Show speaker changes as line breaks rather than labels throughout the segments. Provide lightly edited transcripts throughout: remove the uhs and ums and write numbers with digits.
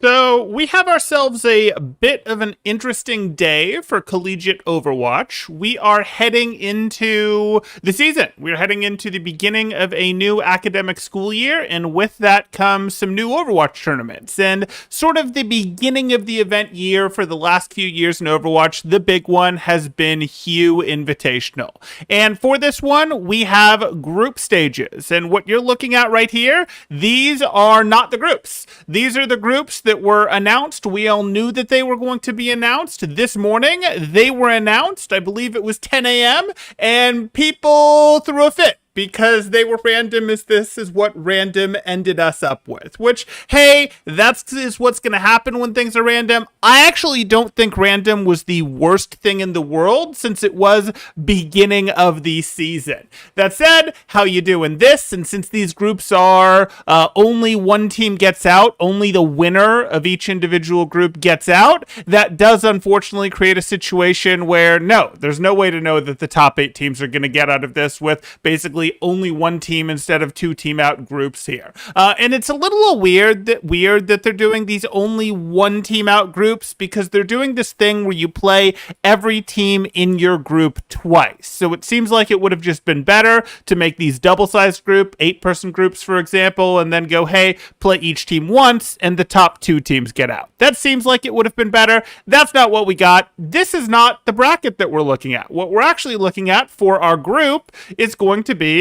So we have ourselves a bit of an interesting day for collegiate Overwatch. We are heading into the season. We're heading into the beginning of a new academic school year, and with that comes some new Overwatch tournaments. And sort of the beginning of the event year for the last few years in Overwatch, the big one has been Hue Invitational. And for this one, we have group stages. And what you're looking at right here, these are not the groups. These are the groups that were announced. We all knew that they were going to be announced this morning. They were announced, I believe it was 10 a.m., and people threw a fit because they were random, as this is what random ended us up with. Which, hey, is what's going to happen when things are random. I actually don't think random was the worst thing in the world, since it was beginning of the season. That said, how you doing this? And since these groups are only one team gets out, only the winner of each individual group gets out, that does unfortunately create a situation where, no, there's no way to know that the top 8 teams are going to get out of this with basically only one team instead of 2 team out groups here. And it's a little weird that they're doing these only one team out groups, because they're doing this thing where you play every team in your group twice. So it seems like it would have just been better to make these double-sized group, 8-person groups, for example, and then go, hey, play each team once and the top 2 teams get out. That seems like it would have been better. That's not what we got. This is not the bracket that we're looking at. What we're actually looking at for our group is going to be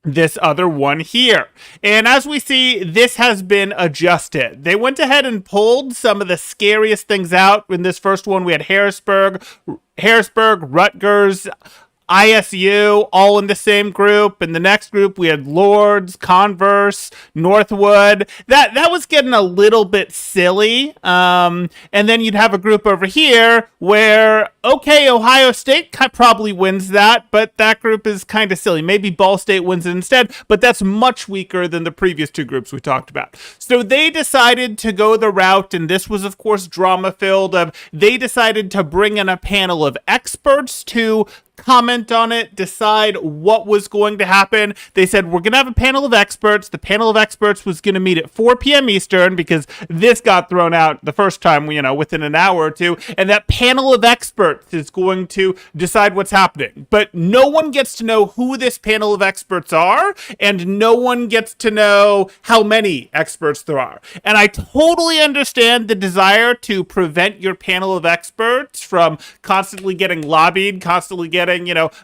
this other one here. And as we see, this has been adjusted. They went ahead and pulled some of the scariest things out. In this first one, we had Harrisburg, Rutgers, ISU, all in the same group. In the next group, we had Lords, Converse, Northwood. That was getting a little bit silly. And then you'd have a group over here where, okay, Ohio State probably wins that, but that group is kind of silly. Maybe Ball State wins it instead, but that's much weaker than the previous 2 groups we talked about. So they decided to go the route, and this was, of course, drama-filled, of they decided to bring in a panel of experts to comment on it, decide what was going to happen. They said, we're going to have a panel of experts. The panel of experts was going to meet at 4 p.m. Eastern, because this got thrown out the first time, within an hour or two. And that panel of experts is going to decide what's happening. But no one gets to know who this panel of experts are, and no one gets to know how many experts there are. And I totally understand the desire to prevent your panel of experts from constantly getting lobbied, constantly getting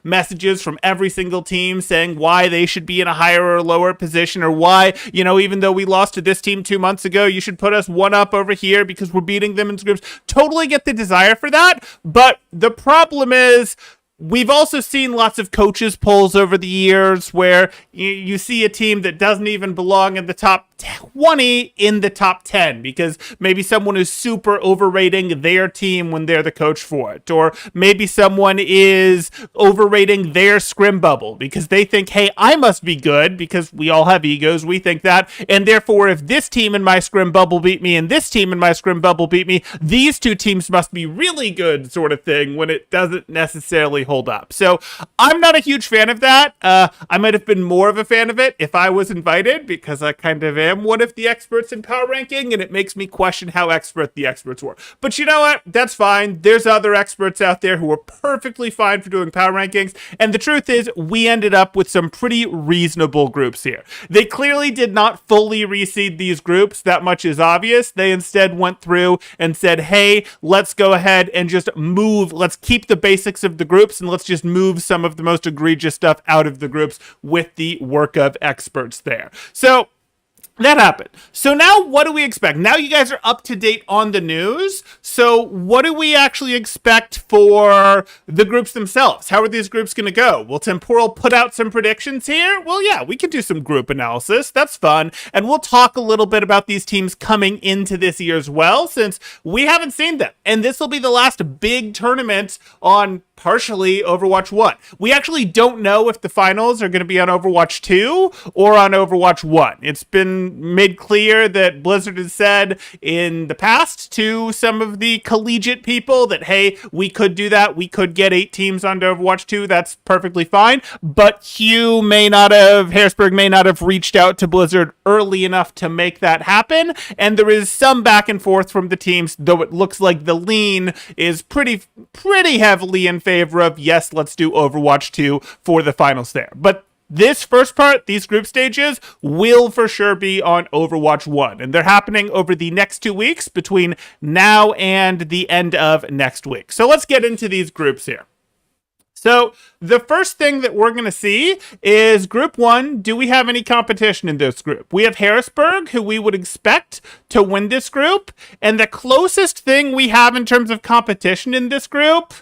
messages from every single team saying why they should be in a higher or lower position, or why, even though we lost to this team 2 months ago, you should put us one up over here because we're beating them in groups. Totally get the desire for that. But the problem is, we've also seen lots of coaches polls over the years where you see a team that doesn't even belong in the top 20 in the top 10, because maybe someone is super overrating their team when they're the coach for it. Or maybe someone is overrating their scrim bubble because they think, hey, I must be good, because we all have egos. We think that. And therefore, if this team in my scrim bubble beat me and this team in my scrim bubble beat me, these 2 teams must be really good, sort of thing, when it doesn't necessarily hold up. So I'm not a huge fan of that. I might have been more of a fan of it if I was invited, because I kind of am one of the experts in power ranking, and it makes me question how expert the experts were. But you know what? That's fine. There's other experts out there who are perfectly fine for doing power rankings. And the truth is, we ended up with some pretty reasonable groups here. They clearly did not fully reseed these groups. That much is obvious. They instead went through and said, hey, let's go ahead and just move. Let's keep the basics of the groups, and let's just move some of the most egregious stuff out of the groups with the work of experts there. So that happened. So now what do we expect? Now you guys are up to date on the news. So what do we actually expect for the groups themselves? How are these groups going to go? Will Temporal put out some predictions here? Well, yeah, we can do some group analysis. That's fun. And we'll talk a little bit about these teams coming into this year as well, since we haven't seen them. And this will be the last big tournament on partially Overwatch 1. We actually don't know if the finals are going to be on Overwatch 2 or on Overwatch 1. It's been made clear that Blizzard has said in the past to some of the collegiate people that, hey, we could do that. We could get 8 teams onto Overwatch 2. That's perfectly fine. But Harrisburg may not have reached out to Blizzard early enough to make that happen. And there is some back and forth from the teams, though it looks like the lean is pretty heavily in favor of, yes, let's do Overwatch 2 for the finals there. But this first part, these group stages, will for sure be on Overwatch 1. And they're happening over the next 2 weeks between now and the end of next week. So let's get into these groups here. So the first thing that we're going to see is Group 1. Do we have any competition in this group? We have Harrisburg, who we would expect to win this group. And the closest thing we have in terms of competition in this group,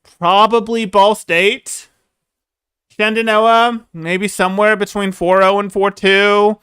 probably Ball State. Shenandoah, maybe somewhere between 4-0 and 4-2.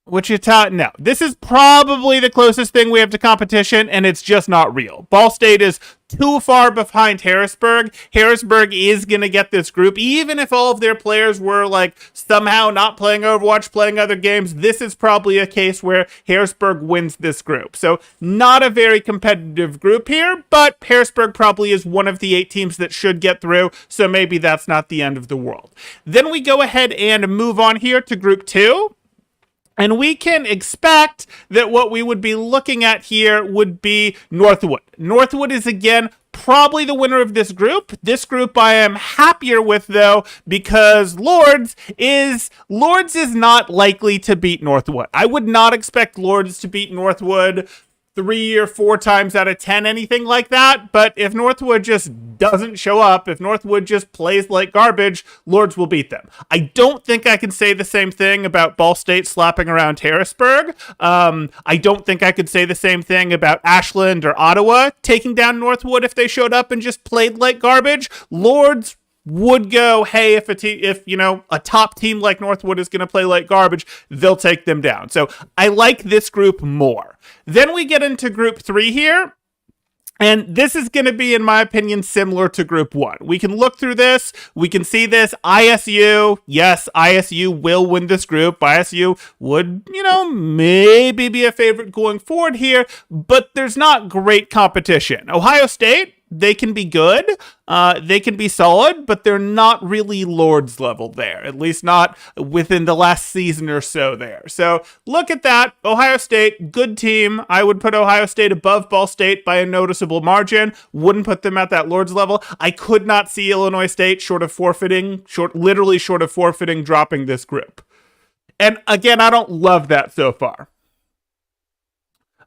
Wichita, no. This is probably the closest thing we have to competition, and it's just not real. Ball State is too far behind Harrisburg. Harrisburg is going to get this group, even if all of their players were like somehow not playing Overwatch, playing other games. This is probably a case where Harrisburg wins this group. So not a very competitive group here, but Harrisburg probably is one of the 8 teams that should get through, so maybe that's not the end of the world. Then we go ahead and move on here to Group 2. And we can expect that what we would be looking at here would be Northwood. Northwood is, again, probably the winner of this group. This group I am happier with, though, because Lords is not likely to beat Northwood. I would not expect Lords to beat Northwood 3 or 4 times out of 10, anything like that. But if Northwood just doesn't show up, if Northwood just plays like garbage, Lords will beat them. I don't think I can say the same thing about Ball State slapping around Harrisburg. I don't think I could say the same thing about Ashland or Ottawa taking down Northwood if they showed up and just played like garbage. Lords would go, hey, if a top team like Northwood is going to play like garbage, they'll take them down. So I like this group more. Then we get into Group 3 here. And this is going to be, in my opinion, similar to Group 1. We can look through this. We can see this. ISU, yes, ISU will win this group. ISU would, maybe be a favorite going forward here, but there's not great competition. Ohio State, they can be good, they can be solid, but they're not really Lords level there, at least not within the last season or so there. So look at that. Ohio State, good team. I would put Ohio State above Ball State by a noticeable margin. Wouldn't put them at that Lords level. I could not see Illinois State literally short of forfeiting, dropping this group. And again, I don't love that so far.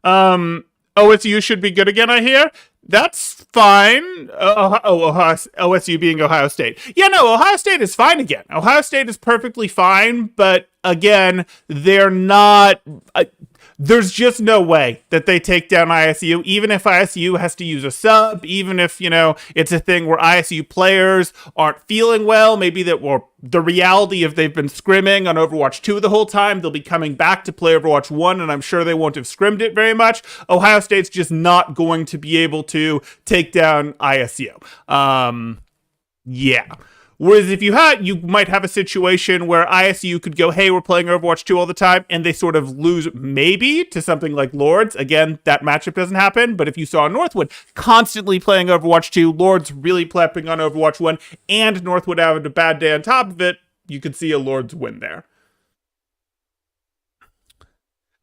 OSU should be good again, I hear. That's fine. OSU being Ohio State. Yeah, no, Ohio State is fine again. Ohio State is perfectly fine, but again, they're not... there's just no way that they take down ISU, even if ISU has to use a sub, even if, it's a thing where ISU players aren't feeling well, maybe the reality of they've been scrimming on Overwatch 2 the whole time, they'll be coming back to play Overwatch 1, and I'm sure they won't have scrimmed it very much. Ohio State's just not going to be able to take down ISU. Yeah. Whereas if you might have a situation where ISU could go, hey, we're playing Overwatch 2 all the time, and they sort of lose maybe to something like Lords. Again, that matchup doesn't happen, but if you saw Northwood constantly playing Overwatch 2, Lords really plepping on Overwatch 1, and Northwood having a bad day on top of it, you could see a Lords win there.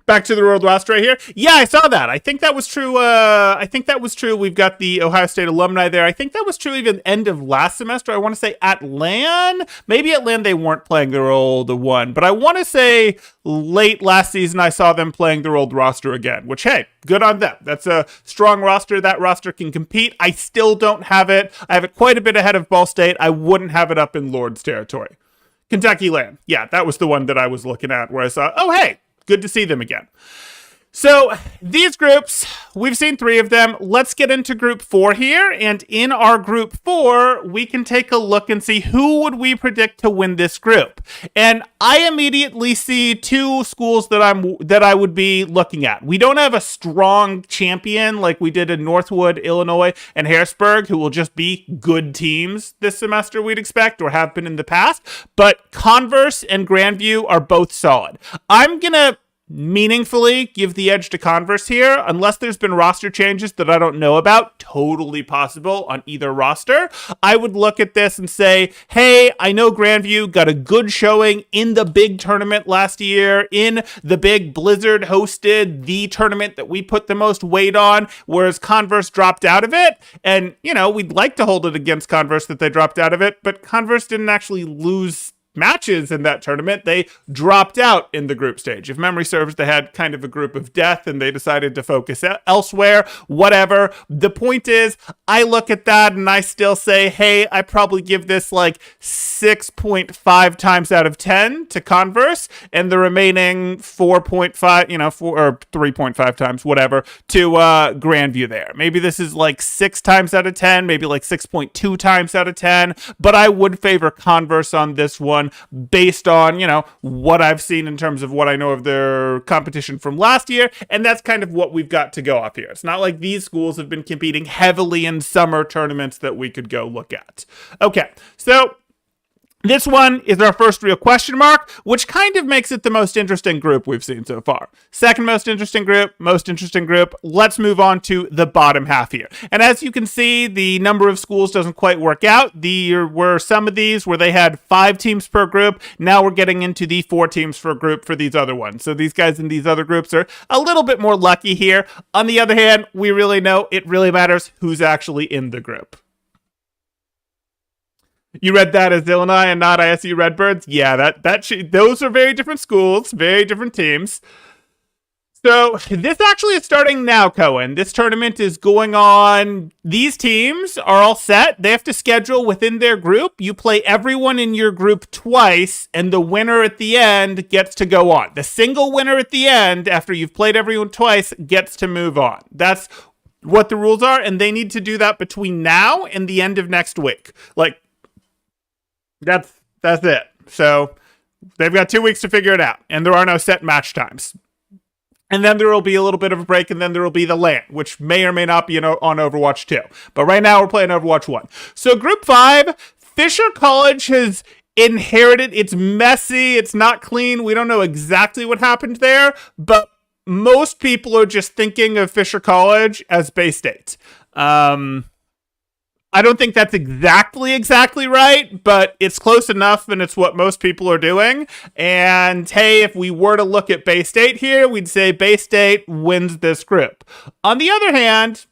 Back to the world roster right here. Yeah, I saw that. I think that was true. We've got the Ohio State alumni there. I think that was true even end of last semester. I want to say at LAN. Maybe at LAN they weren't playing their old one, but I want to say late last season I saw them playing their old roster again, which, hey, good on them. That's a strong roster. That roster can compete. I still don't have it. I have it quite a bit ahead of Ball State. I wouldn't have it up in Lords territory. Kentucky LAN. Yeah, that was the one that I was looking at where I saw, oh, hey, good to see them again. So these groups, we've seen 3 of them. Let's get into group 4 here. And in our group 4, we can take a look and see who would we predict to win this group. And I immediately see 2 schools that I would be looking at. We don't have a strong champion like we did in Northwood, Illinois, and Harrisburg, who will just be good teams this semester, we'd expect, or have been in the past. But Converse and Grandview are both solid. I'm going to meaningfully give the edge to Converse here, unless there's been roster changes that I don't know about. Totally possible on either roster. I would look at this and say, hey, I know Grandview got a good showing in the big tournament last year, in the big Blizzard hosted, the tournament that we put the most weight on, whereas Converse dropped out of it. And, you know, we'd like to hold it against Converse that they dropped out of it, but Converse didn't actually lose matches in that tournament. They dropped out in the group stage. If memory serves, they had kind of a group of death and they decided to focus elsewhere, whatever. The point is, I look at that and I still say, hey, I probably give this like 6.5 times out of 10 to Converse, and the remaining 4.5, 4 or 3.5 times, whatever, to Grandview there. Maybe this is like 6 times out of 10, maybe like 6.2 times out of 10, but I would favor Converse on this one based on, what I've seen in terms of what I know of their competition from last year, and that's kind of what we've got to go off here. It's not like these schools have been competing heavily in summer tournaments that we could go look at. Okay, so this one is our first real question mark, which kind of makes it the most interesting group we've seen so far. Second most interesting group, Let's move on to the bottom half here. And as you can see, the number of schools doesn't quite work out. There were some of these where they had 5 teams per group. Now we're getting into the 4 teams per group for these other ones. So these guys in these other groups are a little bit more lucky here. On the other hand, we really know it really matters who's actually in the group. You read that as Illinois and not ISU Redbirds? Yeah, those are very different schools, very different teams. So this actually is starting now, Cohen. This tournament is going on. These teams are all set. They have to schedule within their group. You play everyone in your group twice, and the winner at the end gets to go on. The single winner at the end, after you've played everyone twice, gets to move on. That's what the rules are, and they need to do that between now and the end of next week. That's it. So they've got 2 weeks to figure it out, and there are no set match times. And then there will be a little bit of a break, and then there will be the LAN, which may or may not be on Overwatch 2. But right now we're playing Overwatch 1. So Group 5, Fisher College has inherited. It's messy. It's not clean. We don't know exactly what happened there, but most people are just thinking of Fisher College as Bay State. I don't think that's exactly right, but it's close enough, and it's what most people are doing. And hey, if we were to look at Bay State here, we'd say Bay State wins this group. On the other hand,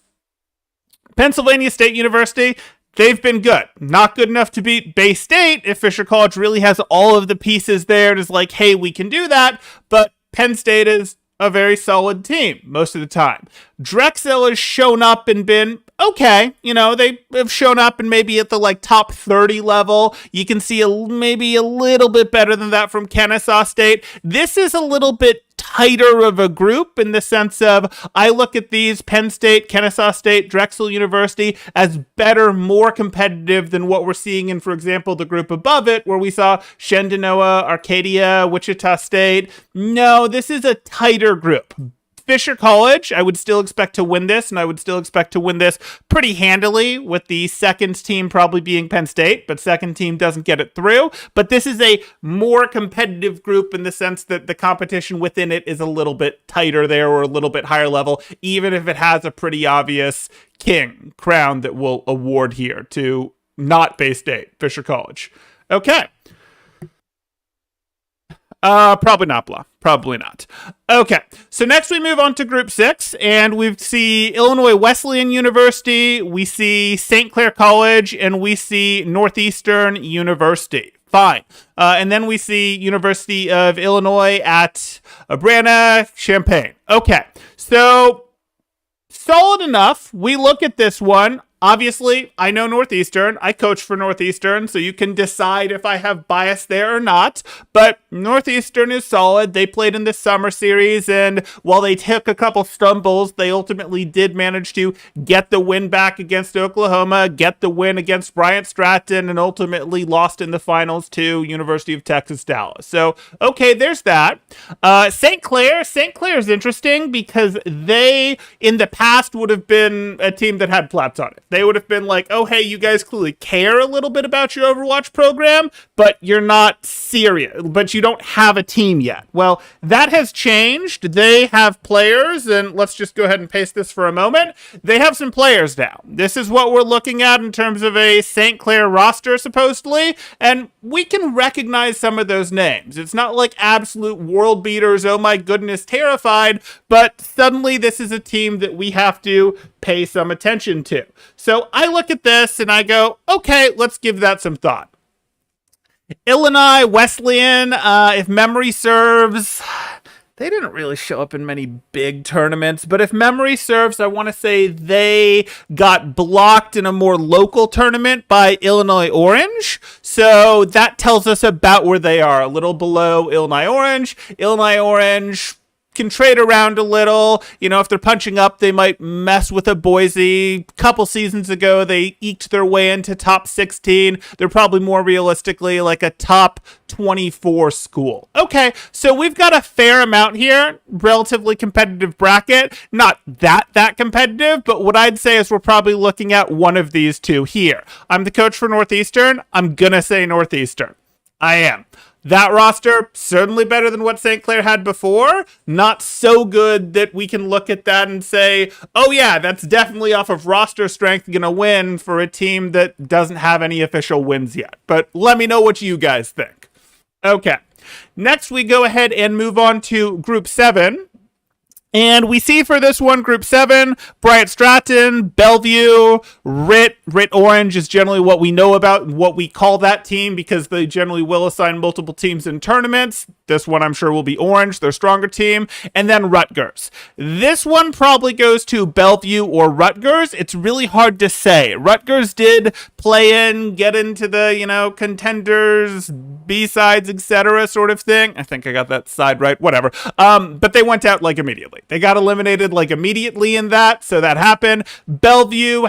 Pennsylvania State University, they've been good. Not good enough to beat Bay State if Fisher College really has all of the pieces there. It is like, hey, we can do that, but Penn State is a very solid team most of the time. Drexel has shown up and been okay. They have shown up and maybe at the top 30 level. You can see maybe a little bit better than that from Kennesaw State. This is a little bit tighter of a group in the sense of I look at these Penn State, Kennesaw State, Drexel University as better, more competitive than what we're seeing in, for example, the group above it where we saw Shenandoah, Arcadia, Wichita State. No, this is a tighter group. Fisher College, I would still expect to win this, and I would still expect to win this pretty handily, with the second team probably being Penn State, but second team doesn't get it through. But this is a more competitive group in the sense that the competition within it is a little bit tighter there, or a little bit higher level, even if it has a pretty obvious crown that we'll award here to not Bay State, Fisher College. Okay. Probably not, Blah. Probably not. Okay, so next we move on to Group 6, and we see Illinois Wesleyan University, we see St. Clair College, and we see Northeastern University. Fine. And then we see University of Illinois at Urbana-Champaign. Okay, so solid enough. We look at this one. Obviously, I know Northeastern. I coach for Northeastern, so you can decide if I have bias there or not. But Northeastern is solid. They played in the summer series, and while they took a couple stumbles, they ultimately did manage to get the win back against Oklahoma, get the win against Bryant Stratton, and ultimately lost in the finals to University of Texas Dallas. So, okay, there's that. St. Clair is interesting because they, in the past, would have been a team that had Platts on it. They would have been like, oh, hey, you guys clearly care a little bit about your Overwatch program, but you're not serious, but you don't have a team yet. Well, that has changed. They have players, and let's just go ahead and paste this for a moment. They have some players now. This is what we're looking at in terms of a St. Clair roster, supposedly, and we can recognize some of those names. It's not like absolute world beaters, oh my goodness, terrified, but suddenly this is a team that we have to pay some attention to. So I look at this and I go, okay, let's give that some thought. Illinois Wesleyan, if memory serves, they didn't really show up in many big tournaments, but if memory serves, I want to say they got blocked in a more local tournament by Illinois Orange. So that tells us about where they are, a little below Illinois Orange. Illinois Orange can trade around a little. You know, if they're punching up, they might mess with a Boise. A couple seasons ago, they eked their way into top 16. They're probably more realistically like a top 24 school. Okay, so we've got a fair amount here, relatively competitive bracket. Not that competitive, but what I'd say is we're probably looking at one of these two here. I'm the coach for Northeastern. I'm gonna say Northeastern. I am. That roster, certainly better than what St. Clair had before. Not so good that we can look at that and say, oh yeah, that's definitely off of roster strength going to win for a team that doesn't have any official wins yet. But let me know what you guys think. Okay, next we go ahead and move on to Group 7. And we see for this one, Group 7, Bryant Stratton, Bellevue, RIT. RIT Orange is generally what we know about, what we call that team, because they generally will assign multiple teams in tournaments. This one I'm sure will be Orange, their stronger team. And then Rutgers. This one probably goes to Bellevue or Rutgers. It's really hard to say. Rutgers did play in, get into the, contenders, B-sides, etc. sort of thing. I think I got that side right, whatever. But they went out like immediately. They got eliminated like immediately in that, so that happened. Bellevue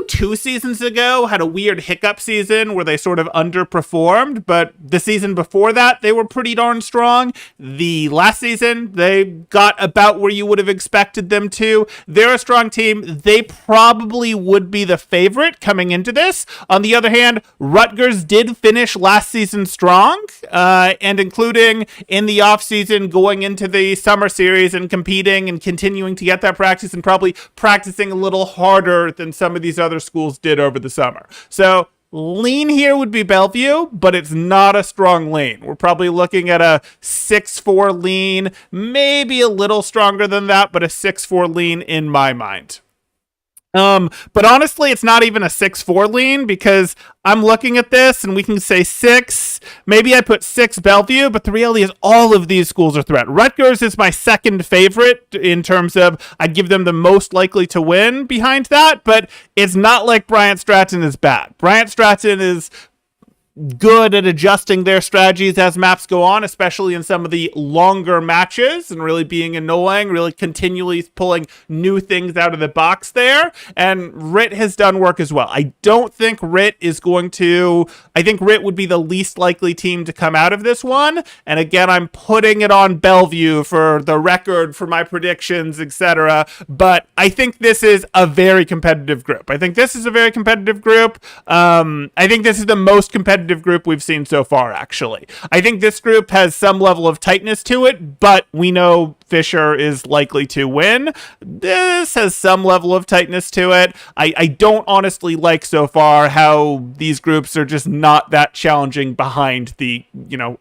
2 seasons ago had a weird hiccup season where they sort of underperformed, but the season before that, they were pretty darn strong. The last season, they got about where you would have expected them to. They're a strong team. They probably would be the favorite coming into this. On the other hand, Rutgers did finish last season strong, and including in the offseason going into the summer series and competing and continuing to get that practice and probably practicing a little harder than some of these other schools did over the summer. So lean here would be Bellevue, but it's not a strong lean. We're probably looking at a 6-4 lean, maybe a little stronger than that, but a 6-4 lean in my mind. But honestly, it's not even a 6-4 lean because I'm looking at this and we can say 6. Maybe I put 6 Bellevue, but the reality is all of these schools are threat. Rutgers is my second favorite in terms of I'd give them the most likely to win behind that, but it's not like Bryant Stratton is bad. Bryant Stratton is good at adjusting their strategies as maps go on, especially in some of the longer matches and really being annoying, really continually pulling new things out of the box there. And RIT has done work as well. I don't think RIT is going to, I think RIT would be the least likely team to come out of this one. And again, I'm putting it on Bellevue for the record for my predictions, etc. But I think this is a very competitive group. I think this is the most competitive group we've seen so far, actually. I think this group has some level of tightness to it, but we know Fisher is likely to win. This has some level of tightness to it. I don't honestly like so far how these groups are just not that challenging behind the,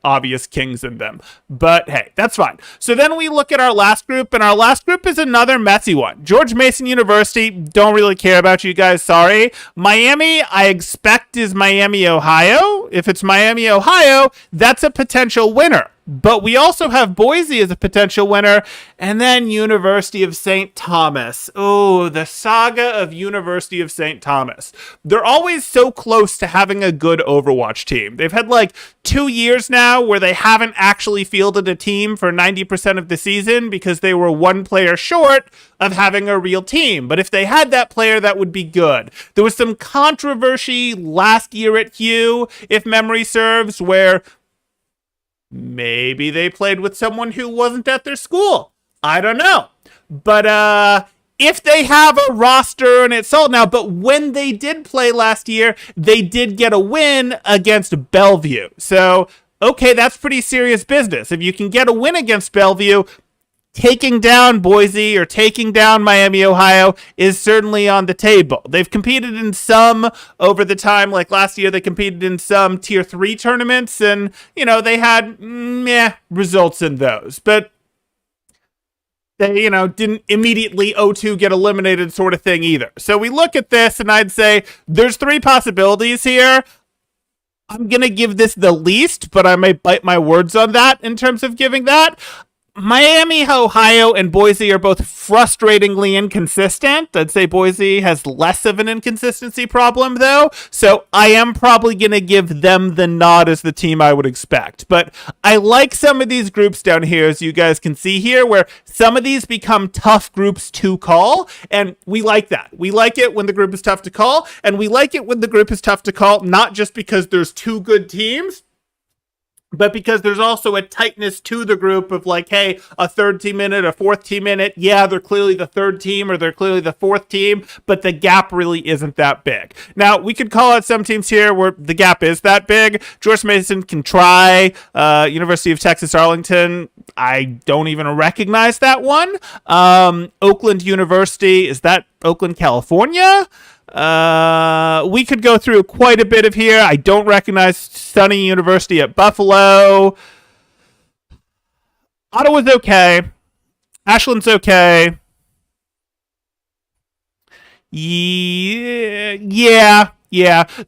obvious kings in them. But hey, that's fine. So then we look at our last group, and our last group is another messy one. George Mason University, don't really care about you guys, sorry. Miami, I expect is Miami, Ohio. If it's Miami, Ohio, that's a potential winner. But we also have Boise as a potential winner, and then University of St. Thomas. Oh, the saga of University of St. Thomas. They're always so close to having a good Overwatch team. They've had like 2 years now where they haven't actually fielded a team for 90% of the season because they were one player short of having a real team. But if they had that player, that would be good. There was some controversy last year at Hugh, if memory serves, where maybe they played with someone who wasn't at their school. I don't know. But if they have a roster and it's sold now, but when they did play last year, they did get a win against Bellevue. So, okay, that's pretty serious business. If you can get a win against Bellevue, taking down Boise or taking down Miami, Ohio is certainly on the table. They've competed in some over the time, like last year they competed in some tier 3 tournaments and, they had results in those. But they, didn't immediately O2 get eliminated sort of thing either. So we look at this and I'd say there's 3 possibilities here. I'm going to give this the least, but I may bite my words on that in terms of giving that. Miami, Ohio, and Boise are both frustratingly inconsistent. I'd say Boise has less of an inconsistency problem, though, so I am probably going to give them the nod as the team I would expect. But I like some of these groups down here, as you guys can see here, where some of these become tough groups to call, and we like that. We like it when the group is tough to call, and we like it when the group is tough to call, not just because there's 2 good teams, but because there's also a tightness to the group of like, hey, a third team in it, a fourth team in it. Yeah, they're clearly the third team or they're clearly the fourth team, but the gap really isn't that big. Now, we could call out some teams here where the gap is that big. George Mason can try. University of Texas Arlington, I don't even recognize that one. Oakland University, is that Oakland, California? We could go through quite a bit of here. I don't recognize Sunny University at Buffalo. Ottawa's okay. Ashland's okay. Yeah.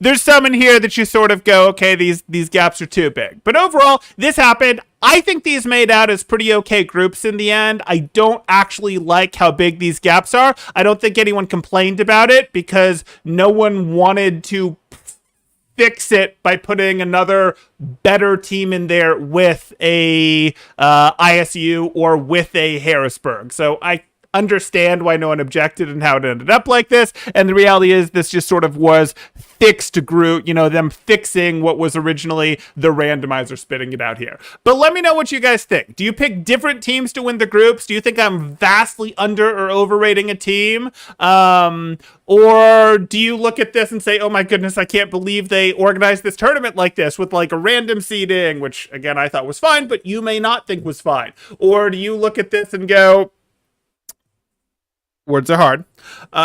There's some in here that you sort of go, okay, these gaps are too big. But overall, this happened. I think these made out as pretty okay groups in the end. I don't actually like how big these gaps are. I don't think anyone complained about it because no one wanted to fix it by putting another better team in there with a ISU or with a Harrisburg. So I understand why no one objected and how it ended up like this. And the reality is this just sort of was fixed group, them fixing what was originally the randomizer spitting it out here. But let me know what you guys think. Do you pick different teams to win the groups? Do you think I'm vastly under or overrating a team? Or do you look at this and say, oh my goodness, I can't believe they organized this tournament like this with like a random seeding, which again, I thought was fine, but you may not think was fine. Or do you look at this and go, words are hard.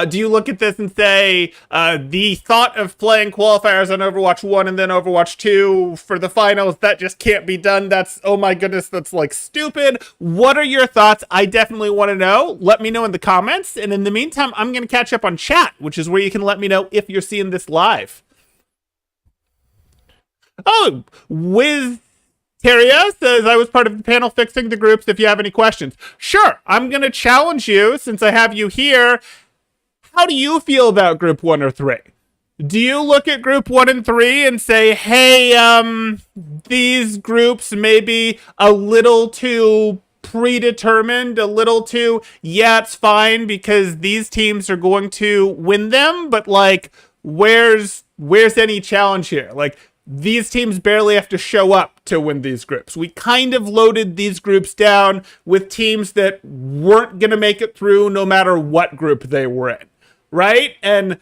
Do you look at this and say, the thought of playing qualifiers on Overwatch 1 and then Overwatch 2 for the finals, that just can't be done. That's, oh my goodness, that's like stupid. What are your thoughts? I definitely want to know. Let me know in the comments. And in the meantime, I'm going to catch up on chat, which is where you can let me know if you're seeing this live. Oh, Terria says, I was part of the panel fixing the groups if you have any questions. Sure, I'm going to challenge you since I have you here. How do you feel about group 1 or 3? Do you look at group 1 and 3 and say, hey, these groups may be a little too predetermined, a little too, yeah, it's fine because these teams are going to win them, but like, where's any challenge here? Like, these teams barely have to show up to win these groups. We kind of loaded these groups down with teams that weren't going to make it through no matter what group they were in, right? And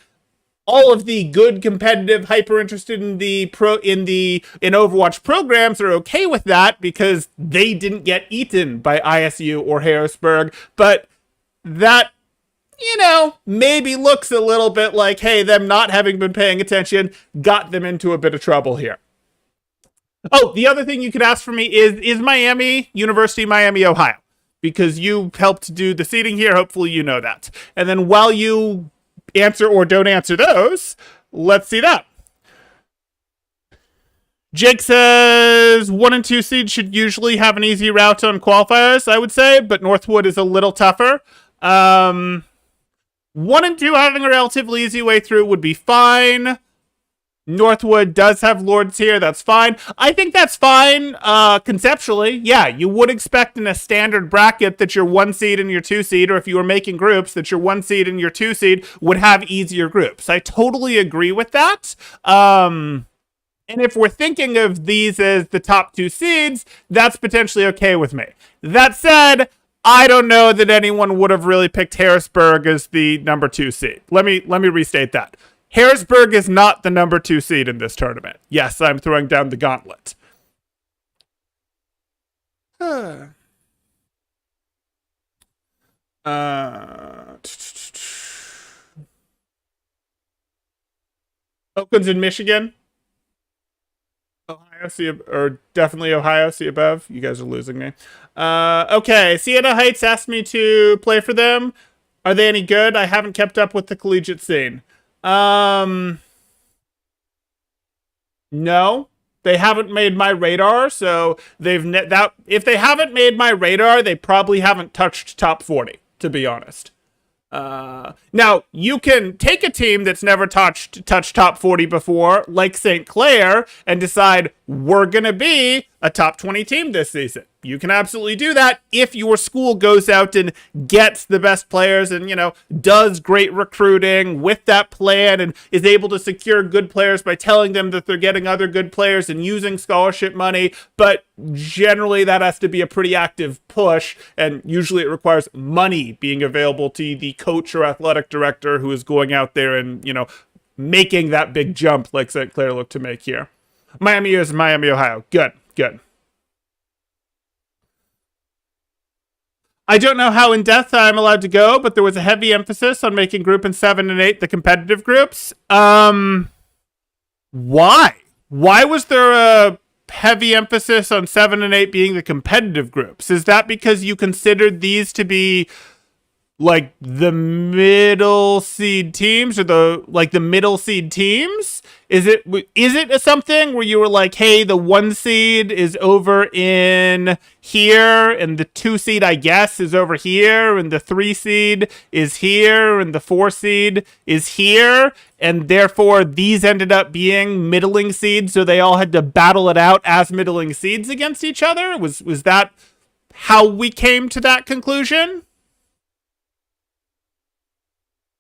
all of the good, competitive, hyper interested in Overwatch programs are okay with that because they didn't get eaten by ISU or Harrisburg, but that maybe looks a little bit like, hey, them not having been paying attention got them into a bit of trouble here. Oh, the other thing you could ask for me is Miami, University of Miami, Ohio, because you helped do the seating here. Hopefully you know that. And then while you answer or don't answer those, let's see that. Jake says 1 and 2 seeds should usually have an easy route on qualifiers, I would say, but Northwood is a little tougher. 1 and 2 having a relatively easy way through would be fine. Northwood does have Lords here. That's fine. I think that's fine conceptually. Yeah, you would expect in a standard bracket that your 1 seed and your 2 seed, or if you were making groups, that your 1 seed and your 2 seed would have easier groups. I totally agree with that. And if we're thinking of these as the top 2 seeds, that's potentially okay with me. That said, I don't know that anyone would have really picked Harrisburg as the number 2 seed. Let me restate that. Harrisburg is not the number 2 seed in this tournament. Yes, I'm throwing down the gauntlet. Oakland's in Michigan. Ohio, or definitely Ohio, see above. You guys are losing me. Okay, Siena Heights asked me to play for them. Are they any good? I haven't kept up with the collegiate scene. No, they haven't made my radar, so if they haven't made my radar, they probably haven't touched top 40, to be honest. Now, you can take a team that's never touched top 40 before, like St. Clair, and decide we're going to be a top 20 team this season. You can absolutely do that if your school goes out and gets the best players and, does great recruiting with that plan and is able to secure good players by telling them that they're getting other good players and using scholarship money. But generally, that has to be a pretty active push, and usually it requires money being available to the coach or athletic director who is going out there and, making that big jump like St. Clair looked to make here. Miami is Miami, Ohio. Good. I don't know how in depth I'm allowed to go, but there was a heavy emphasis on making group in 7 and 8 the competitive groups. Why? Why was there a heavy emphasis on 7 and 8 being the competitive groups? Is that because you considered these to be like the middle seed teams, or the middle seed teams? Is it something where you were like, hey, the 1 seed is over in here, and the 2 seed, I guess, is over here, and the 3 seed is here, and the 4 seed is here, and therefore these ended up being middling seeds, so they all had to battle it out as middling seeds against each other? Was that how we came to that conclusion?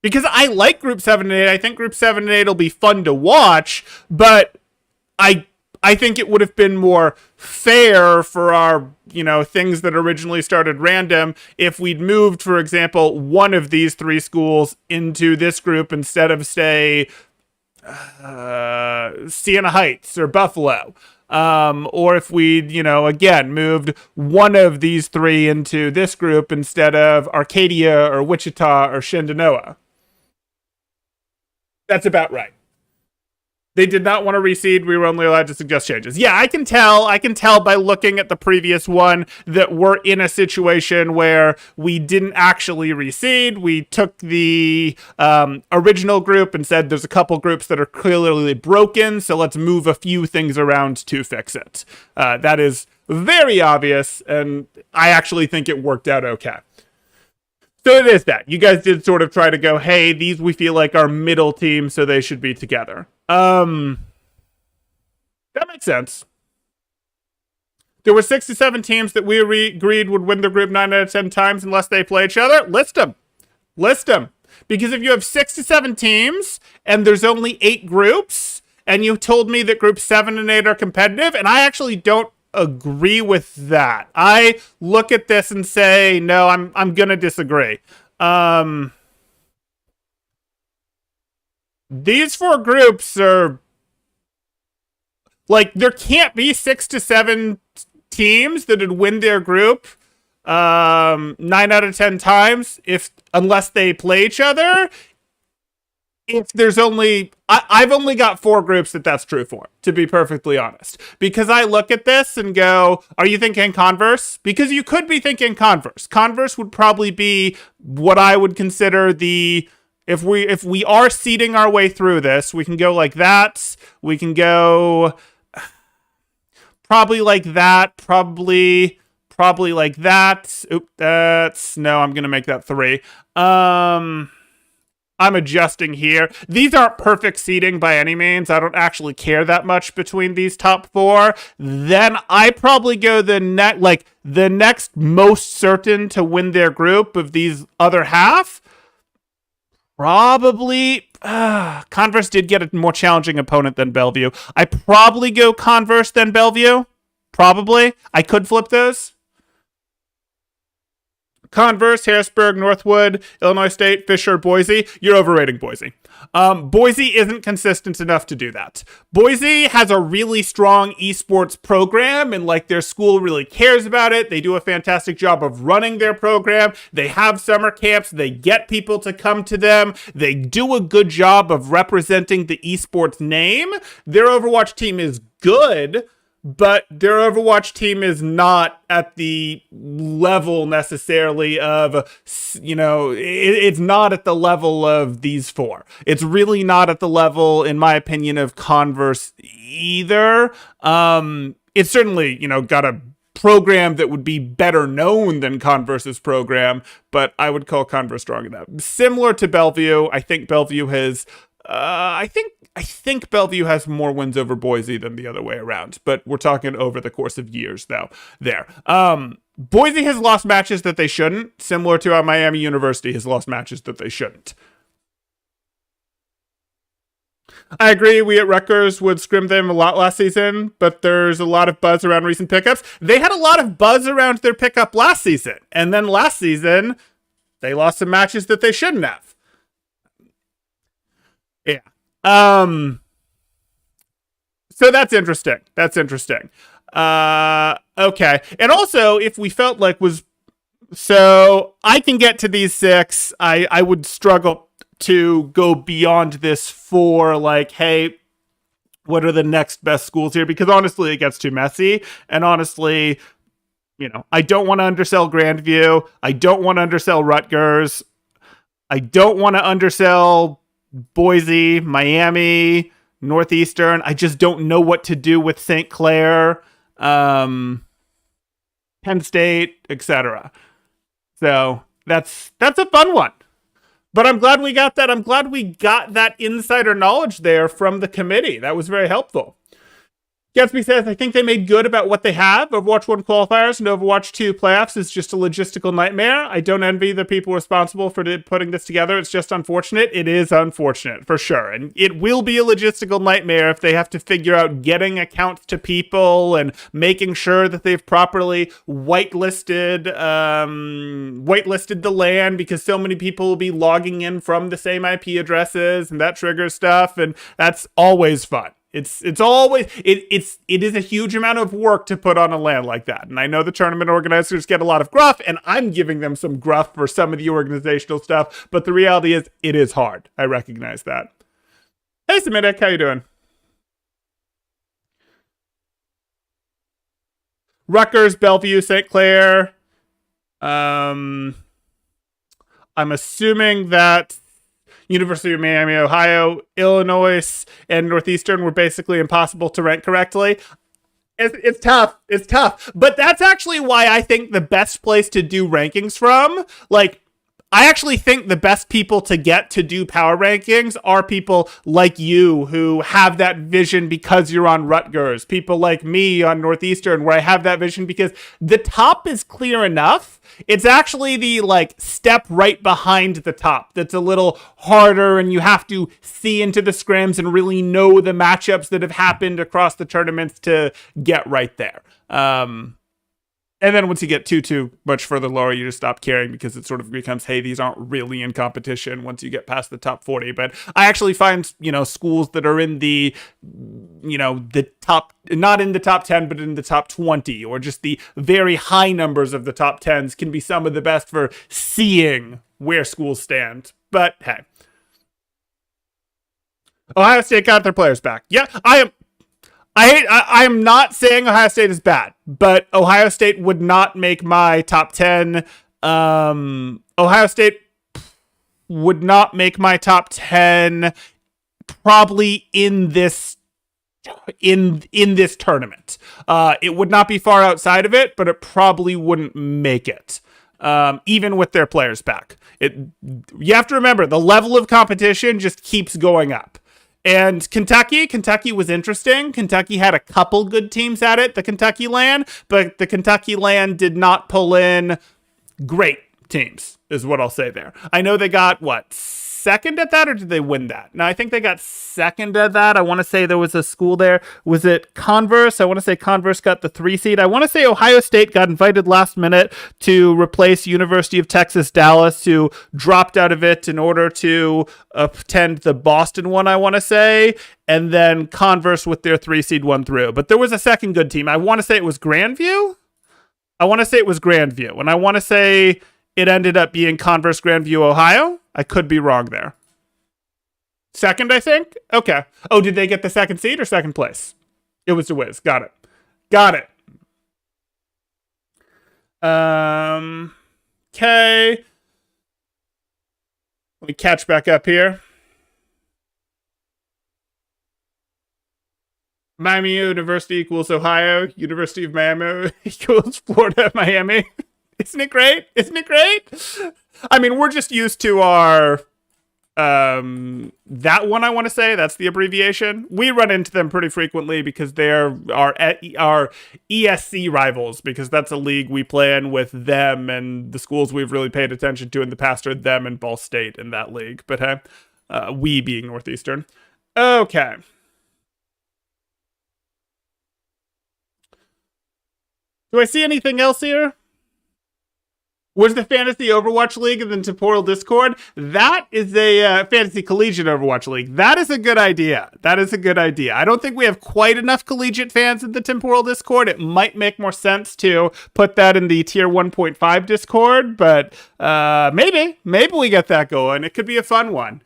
Because I like Group 7 and 8. I think Group 7 and 8 will be fun to watch, but I think it would have been more fair for our, things that originally started random if we'd moved, for example, one of these 3 schools into this group instead of, say, Siena Heights or Buffalo. Or if we'd, again, moved one of these 3 into this group instead of Arcadia or Wichita or Shenandoah. That's about right. They did not want to reseed. We were only allowed to suggest changes. Yeah, I can tell by looking at the previous one that we're in a situation where we didn't actually reseed. We took the original group and said there's a couple groups that are clearly broken, so let's move a few things around to fix it. That is very obvious, and I actually think it worked out okay. So it is that. You guys did sort of try to go, hey, these we feel like are middle teams, so they should be together. That makes sense. There were 6 to 7 teams that we agreed would win the group 9 out of 10 times unless they play each other. List them. Because if you have 6 to 7 teams and there's only 8 groups, and you told me that groups 7 and 8 are competitive, and I actually don't agree with that. I look at this and say, no, I'm gonna disagree. These 4 groups are like, there can't be 6 to 7 teams that would win their group 9 out of 10 times unless they play each other. If there's I've only got 4 groups that's true for, to be perfectly honest. Because I look at this and go, are you thinking converse? Because you could be thinking converse. Converse would probably be what I would consider if we are seeding our way through this, we can go like that. We can go, probably like that. Probably like that. Oop, I'm gonna make that 3. I'm adjusting here. These aren't perfect seating by any means. I don't actually care that much between these top 4. Then I probably go the next most certain to win their group of these other half. Probably Converse did get a more challenging opponent than Bellevue. I probably go Converse than Bellevue. Probably. I could flip those. Converse, Harrisburg, Northwood, Illinois State, Fisher, Boise. You're overrating Boise. Boise isn't consistent enough to do that. Boise has a really strong esports program, and like their school really cares about it. They do a fantastic job of running their program. They have summer camps. They get people to come to them. They do a good job of representing the esports name. Their Overwatch team is good, but their Overwatch team is not at the level necessarily of, it's not at the level of these 4. It's really not at the level, in my opinion, of Converse either. It's certainly, got a program that would be better known than Converse's program, but I would call Converse strong enough. Similar to Bellevue, I think Bellevue has I think Bellevue has more wins over Boise than the other way around, but we're talking over the course of years though. Boise has lost matches that they shouldn't, similar to how Miami University has lost matches that they shouldn't. I agree, we at Rutgers would scrim them a lot last season, but there's a lot of buzz around recent pickups. They had a lot of buzz around their pickup last season, and then last season, they lost some matches that they shouldn't have. Yeah. So that's interesting. Okay. And also, if we felt like so I can get to these 6. I would struggle to go beyond this 4, like, hey, what are the next best schools here? Because honestly, it gets too messy. And honestly, I don't want to undersell Grandview. I don't want to undersell Rutgers. I don't want to undersell Boise, Miami, Northeastern. I just don't know what to do with St. Clair, Penn State, etc. So that's a fun one. But I'm glad we got that. I'm glad we got that insider knowledge there from the committee. That was very helpful. Gatsby says, I think they made good about what they have. Overwatch 1 qualifiers and Overwatch 2 playoffs is just a logistical nightmare. I don't envy the people responsible for putting this together. It's just unfortunate. It is unfortunate, for sure. And it will be a logistical nightmare if they have to figure out getting accounts to people and making sure that they've properly whitelisted the LAN, because so many people will be logging in from the same IP addresses, and that triggers stuff, and that's always fun. It is a huge amount of work to put on a LAN like that. And I know the tournament organizers get a lot of gruff, and I'm giving them some gruff for some of the organizational stuff, but the reality is it is hard. I recognize that. Hey, Semitic, how you doing? Rutgers, Bellevue, St. Clair. I'm assuming that University of Miami, Ohio, Illinois, and Northeastern were basically impossible to rank correctly. It's tough. It's tough. But that's actually why I think the best place to do rankings from, I actually think the best people to get to do power rankings are people like you who have that vision because you're on Rutgers. People like me on Northeastern, where I have that vision because the top is clear enough. It's actually the step right behind the top that's a little harder, and you have to see into the scrims and really know the matchups that have happened across the tournaments to get right there. And then once you get too much further lower, you just stop caring because it sort of becomes, hey, these aren't really in competition once you get past the top 40. But I actually find, schools that are in the top, not in the top 10, but in the top 20, or just the very high numbers of the top 10s can be some of the best for seeing where schools stand. But hey. Ohio State got their players back. Yeah, I am not saying Ohio State is bad, but Ohio State would not make my top 10. Ohio State would not make my top 10 probably in this in this tournament. It would not be far outside of it, but it probably wouldn't make it, even with their players back. You have to remember, the level of competition just keeps going up. And Kentucky was interesting. Kentucky had a couple good teams at it, the Kentucky LAN, but the Kentucky LAN did not pull in great teams, is what I'll say there. I know they got, second at that, or did they win that? No, I think they got second at that. I want to say there was a school there. Was it Converse? I want to say Converse got the 3 seed. I want to say Ohio State got invited last minute to replace University of Texas Dallas, who dropped out of it in order to attend the Boston one, I want to say. And then Converse with their 3 seed won through. But there was a second good team. I want to say it was Grandview. And I want to say it ended up being Converse Grandview, Ohio. I could be wrong there. Second, I think? Okay. Oh, did they get the second seed or second place? It was the Wiz. Got it. Okay. Let me catch back up here. Miami University equals Ohio. University of Miami equals Florida, Miami. Isn't it great? I mean, we're just used to our, that one, I want to say, that's the abbreviation. We run into them pretty frequently because they're our ESC rivals, because that's a league we play in with them, and the schools we've really paid attention to in the past are them and Ball State in that league. But hey, we being Northeastern. Okay. Do I see anything else here? Was the Fantasy Overwatch League in the Temporal Discord? That is a Fantasy Collegiate Overwatch League. That is a good idea. I don't think we have quite enough collegiate fans in the Temporal Discord. It might make more sense to put that in the Tier 1.5 Discord, but maybe we get that going. It could be a fun one.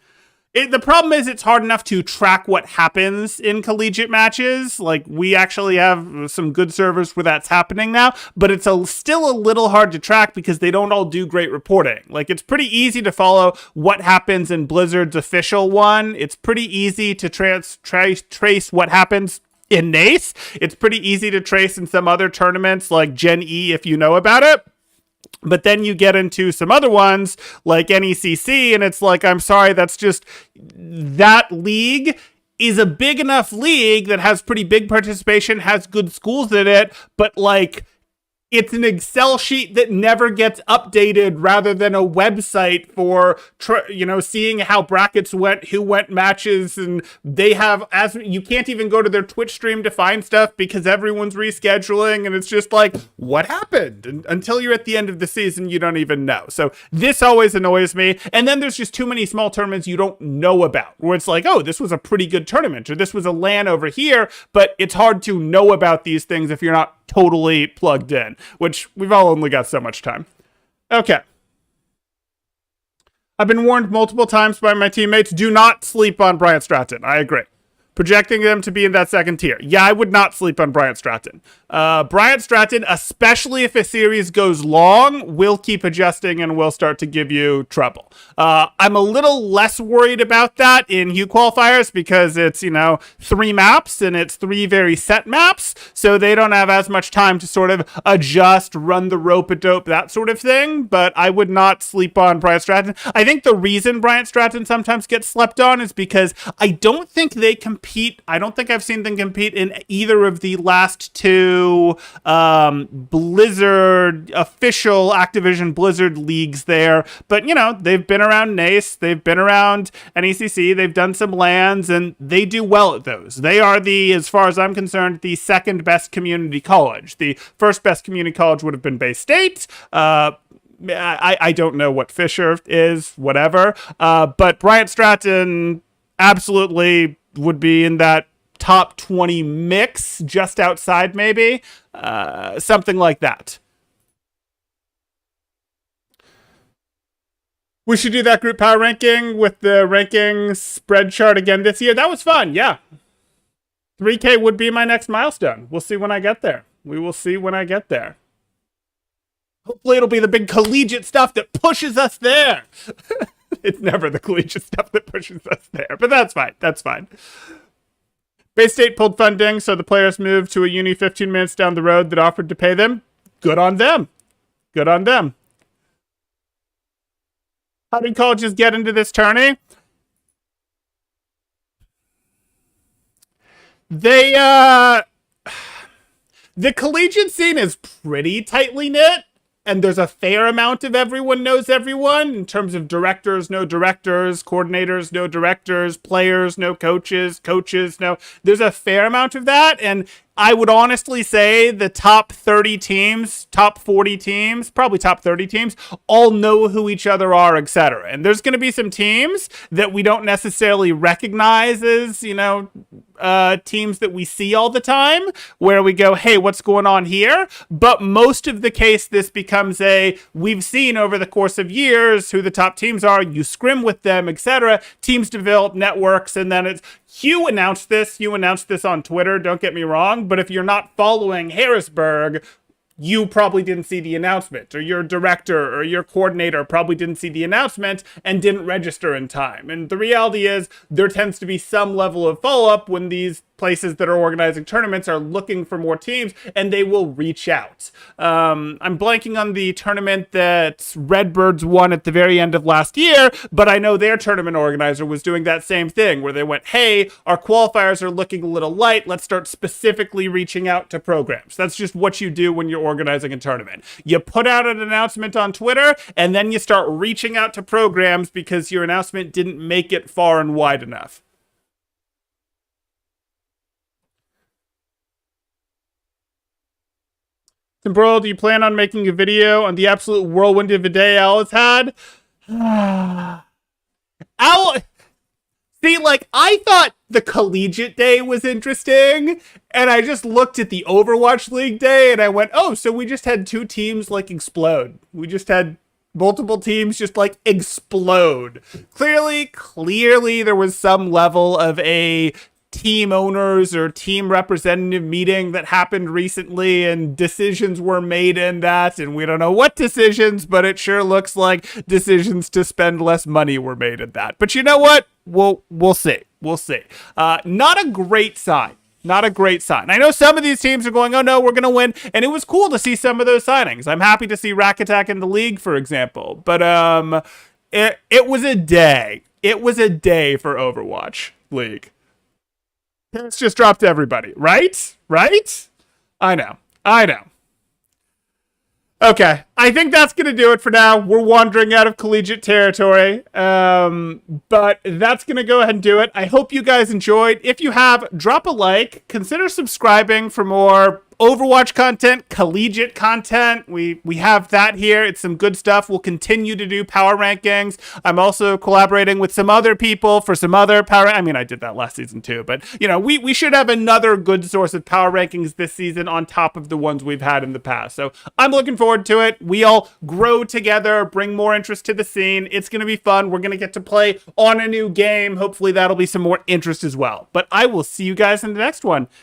The problem is it's hard enough to track what happens in collegiate matches. Like, we actually have some good servers where that's happening now, but it's still a little hard to track because they don't all do great reporting. Like, it's pretty easy to follow what happens in Blizzard's official one. It's pretty easy to trace what happens in NACE. It's pretty easy to trace in some other tournaments like Gen E if you know about it. But then you get into some other ones like NECC, and it's like, I'm sorry, that's just, that league is a big enough league that has pretty big participation, has good schools in it, but like, it's an Excel sheet that never gets updated rather than a website for, seeing how brackets went, who went matches, and they have, you can't even go to their Twitch stream to find stuff because everyone's rescheduling, and it's just like, what happened? And until you're at the end of the season, you don't even know. So this always annoys me. And then there's just too many small tournaments you don't know about, where it's like, oh, this was a pretty good tournament, or this was a LAN over here, but it's hard to know about these things if you're not totally plugged in, which we've all only got so much time. Okay. I've been warned multiple times by my teammates, do not sleep on Bryant Stratton. I agree. Projecting them to be in that second tier. Yeah, I would not sleep on Bryant Stratton. Bryant Stratton, especially if a series goes long, will keep adjusting and will start to give you trouble. I'm a little less worried about that in Hue Qualifiers because it's, 3 maps and it's 3 very set maps. So they don't have as much time to sort of adjust, run the rope-a-dope, that sort of thing. But I would not sleep on Bryant Stratton. I think the reason Bryant Stratton sometimes gets slept on is because I don't think they compete. I don't think I've seen them compete in either of the last 2 Blizzard official Activision Blizzard leagues there. But, they've been around NACE, they've been around NECC, they've done some LANs, and they do well at those. They are as far as I'm concerned, the second best community college. The first best community college would have been Bay State. I don't know what Fisher is, whatever. But Bryant Stratton absolutely would be in that top 20 mix, just outside maybe, something like that. We should do that group power ranking with the ranking spread chart again this year. That was fun, yeah. 3K would be my next milestone. We'll see when I get there. We will see when I get there. Hopefully it'll be the big collegiate stuff that pushes us there. It's never the collegiate stuff that pushes us there, but that's fine. Bay State pulled funding, so the players moved to a uni 15 minutes down the road that offered to pay them. Good on them. Good on them. How did colleges get into this tourney? They, the collegiate scene is pretty tightly knit, and there's a fair amount of everyone knows everyone in terms of directors, no directors, coordinators, no directors, players, no coaches, coaches, no. There's a fair amount of that, and I would honestly say the top 30 teams, top 40 teams, probably top 30 teams, all know who each other are, etc. And there's going to be some teams that we don't necessarily recognize as, teams that we see all the time, where we go, hey, what's going on here? But most of the case, this becomes we've seen over the course of years who the top teams are, you scrim with them, etc. Teams develop networks, and then you announced this on Twitter, don't get me wrong, but if you're not following Harrisburg, you probably didn't see the announcement, or your director or your coordinator probably didn't see the announcement and didn't register in time. And the reality is there tends to be some level of follow-up when these places that are organizing tournaments are looking for more teams, and they will reach out. I'm blanking on the tournament that Redbirds won at the very end of last year, but I know their tournament organizer was doing that same thing, where they went, hey, our qualifiers are looking a little light. Let's start specifically reaching out to programs. That's just what you do when you're organizing a tournament. You put out an announcement on Twitter, and then you start reaching out to programs because your announcement didn't make it far and wide enough. Bro, do you plan on making a video on the absolute whirlwind of a day Al has had? Al, see, I thought the collegiate day was interesting, and I just looked at the Overwatch League day, and I went, oh, so we just had two teams, explode. We just had multiple teams just, explode. Clearly, there was some level of a team owners or team representative meeting that happened recently, and decisions were made in that, and we don't know what decisions, but it sure looks like decisions to spend less money were made in that. But you know what? We'll see. Not a great sign. Not a great sign. I know some of these teams are going, oh no, we're going to win. And it was cool to see some of those signings. I'm happy to see Rack Attack in the league, for example. But it was a day. It was a day for Overwatch League. It's just dropped everybody, right? I know. Okay, I think that's going to do it for now. We're wandering out of collegiate territory, but that's going to go ahead and do it. I hope you guys enjoyed. If you have, drop a like. Consider subscribing for more Overwatch content, collegiate content. We have that here. It's some good stuff. We'll continue to do power rankings. I'm also collaborating with some other people for some other power. I mean, I did that last season too, but we should have another good source of power rankings this season on top of the ones we've had in the past. So I'm looking forward to it. We all grow together, bring more interest to the scene. It's going to be fun. We're going to get to play on a new game. Hopefully that'll be some more interest as well. But I will see you guys in the next one.